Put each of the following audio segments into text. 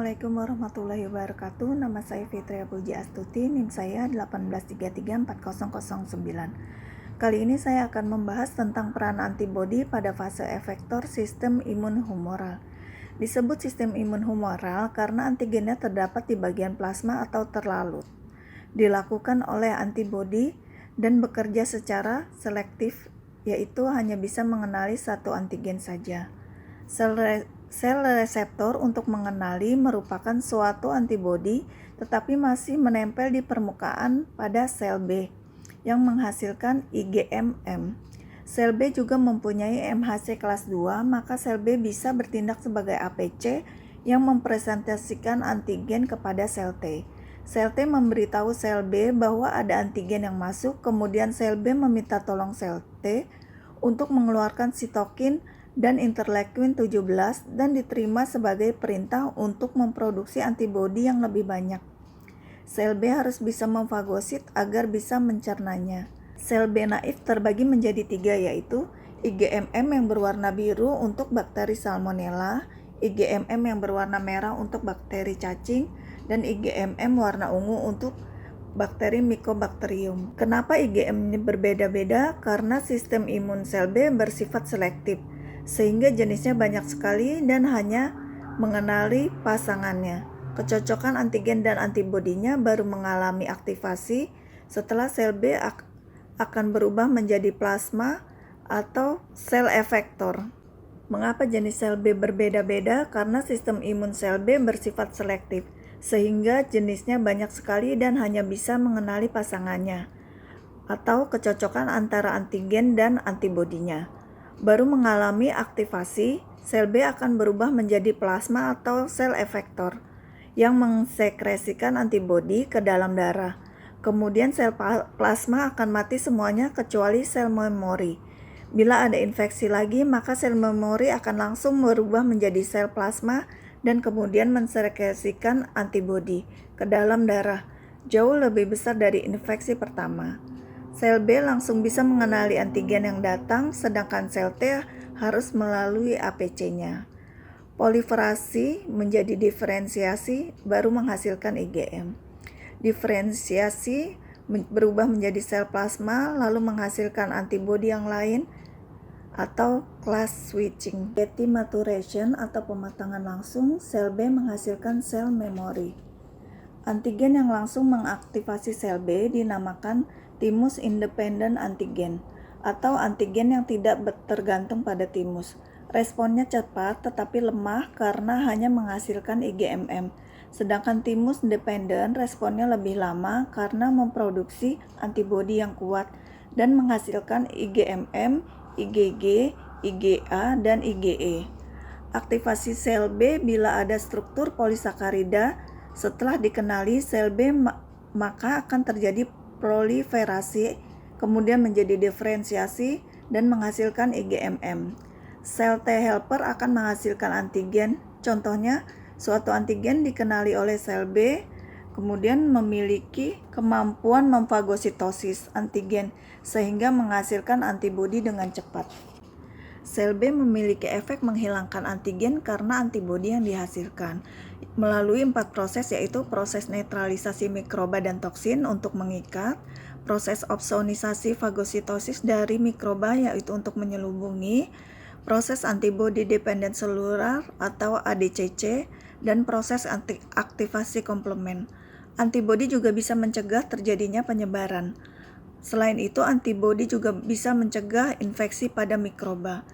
Assalamualaikum warahmatullahi wabarakatuh. Nama saya Fitria Puji Astuti, NIM saya 183340009. Kali ini saya akan membahas tentang peran antibodi pada fase efektor sistem imun humoral. Disebut sistem imun humoral karena antigennya terdapat di bagian plasma atau terlalut. Dilakukan oleh antibodi dan bekerja secara selektif, yaitu hanya bisa mengenali satu antigen saja. Sel reseptor untuk mengenali merupakan suatu antibodi tetapi masih menempel di permukaan pada sel B yang menghasilkan IgM-M. Sel B juga mempunyai MHC kelas 2, maka sel B bisa bertindak sebagai APC yang mempresentasikan antigen kepada sel T. Sel T memberitahu sel B bahwa ada antigen yang masuk, kemudian sel B meminta tolong sel T untuk mengeluarkan sitokin dan interleukin 17 dan diterima sebagai perintah untuk memproduksi antibodi yang lebih banyak. Sel B harus bisa memfagosit agar bisa mencernanya. Sel B naif terbagi menjadi 3, yaitu IgM-M yang berwarna biru untuk bakteri Salmonella, IgM-M yang berwarna merah untuk bakteri cacing, dan IgM-M warna ungu untuk bakteri Mycobacterium. Kenapa IgM ini berbeda-beda? Karena sistem imun sel B bersifat selektif, sehingga jenisnya banyak sekali dan hanya mengenali pasangannya. Kecocokan antigen dan antibodinya baru mengalami aktivasi setelah sel B akan berubah menjadi plasma atau sel efektor. Mengapa jenis sel B berbeda-beda? Karena sistem imun sel B bersifat selektif, sehingga jenisnya banyak sekali dan hanya bisa mengenali pasangannya atau kecocokan antara antigen dan antibodinya. Baru mengalami aktivasi, sel B akan berubah menjadi plasma atau sel efektor yang mensekresikan antibodi ke dalam darah. Kemudian sel plasma akan mati semuanya kecuali sel memori. Bila ada infeksi lagi, maka sel memori akan langsung berubah menjadi sel plasma dan kemudian mensekresikan antibodi ke dalam darah, jauh lebih besar dari infeksi pertama. Sel B langsung bisa mengenali antigen yang datang, sedangkan sel T harus melalui APC-nya. Proliferasi menjadi diferensiasi baru menghasilkan IgM. Diferensiasi berubah menjadi sel plasma lalu menghasilkan antibodi yang lain atau class switching. Petty maturation atau pematangan langsung, sel B menghasilkan sel memori. Antigen yang langsung mengaktifasi sel B dinamakan thymus independent antigen atau antigen yang tidak tergantung pada thymus. Responnya cepat tetapi lemah karena hanya menghasilkan IgM-M. Sedangkan thymus dependent responnya lebih lama karena memproduksi antibodi yang kuat dan menghasilkan IgM-M, IgG, IgA, dan IgE. Aktivasi sel B bila ada struktur polisakarida setelah dikenali sel B maka akan terjadi proliferasi, kemudian menjadi diferensiasi dan menghasilkan IgM-M. Sel T helper akan menghasilkan antigen. Contohnya, suatu antigen dikenali oleh sel B, kemudian memiliki kemampuan memfagositosis antigen sehingga menghasilkan antibodi dengan cepat. Sel B memiliki efek menghilangkan antigen karena antibodi yang dihasilkan melalui 4 proses, yaitu proses netralisasi mikroba dan toksin untuk mengikat, proses opsonisasi fagositosis dari mikroba yaitu untuk menyelubungi, proses antibody dependent cellular atau ADCC, dan proses aktivasi komplement. Antibodi juga bisa mencegah terjadinya penyebaran. Selain itu, antibodi juga bisa mencegah infeksi pada mikroba.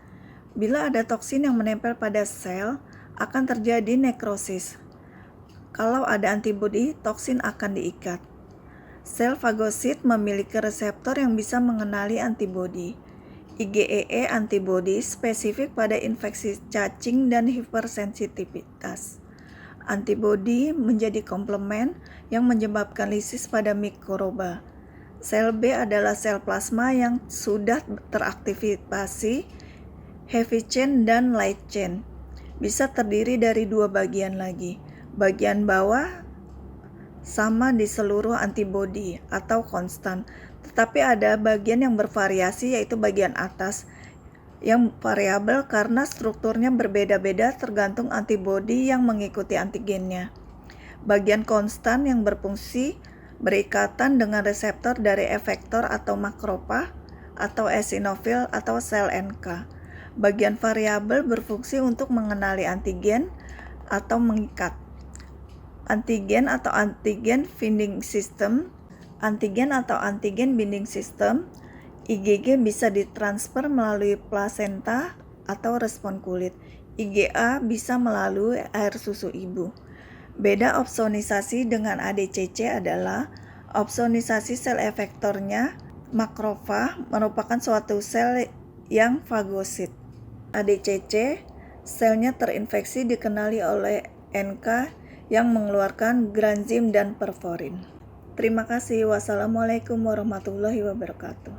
Bila ada toksin yang menempel pada sel, akan terjadi nekrosis. Kalau ada antibodi, toksin akan diikat. Sel fagosit memiliki reseptor yang bisa mengenali antibodi. IgE antibodi spesifik pada infeksi cacing dan hipersensitivitas. Antibodi menjadi komplement yang menyebabkan lisis pada mikroba. Sel B adalah sel plasma yang sudah teraktivasi heavy chain dan light chain. Bisa terdiri dari 2 bagian lagi. Bagian bawah sama di seluruh antibodi atau konstan, tetapi ada bagian yang bervariasi yaitu bagian atas yang variabel karena strukturnya berbeda-beda tergantung antibodi yang mengikuti antigennya. Bagian konstan yang berfungsi berikatan dengan reseptor dari efektor atau makrofag atau eosinofil atau sel NK. Bagian variabel berfungsi untuk mengenali antigen atau mengikat. Antigen atau antigen binding system. Antigen atau antigen binding system IgG bisa ditransfer melalui plasenta atau respon kulit. IgA bisa melalui air susu ibu. Beda opsonisasi dengan ADCC adalah opsonisasi sel efektornya makrofag merupakan suatu sel yang fagosit. ADCC selnya terinfeksi dikenali oleh NK yang mengeluarkan granzim dan perforin. Terima kasih. Wassalamualaikum warahmatullahi wabarakatuh.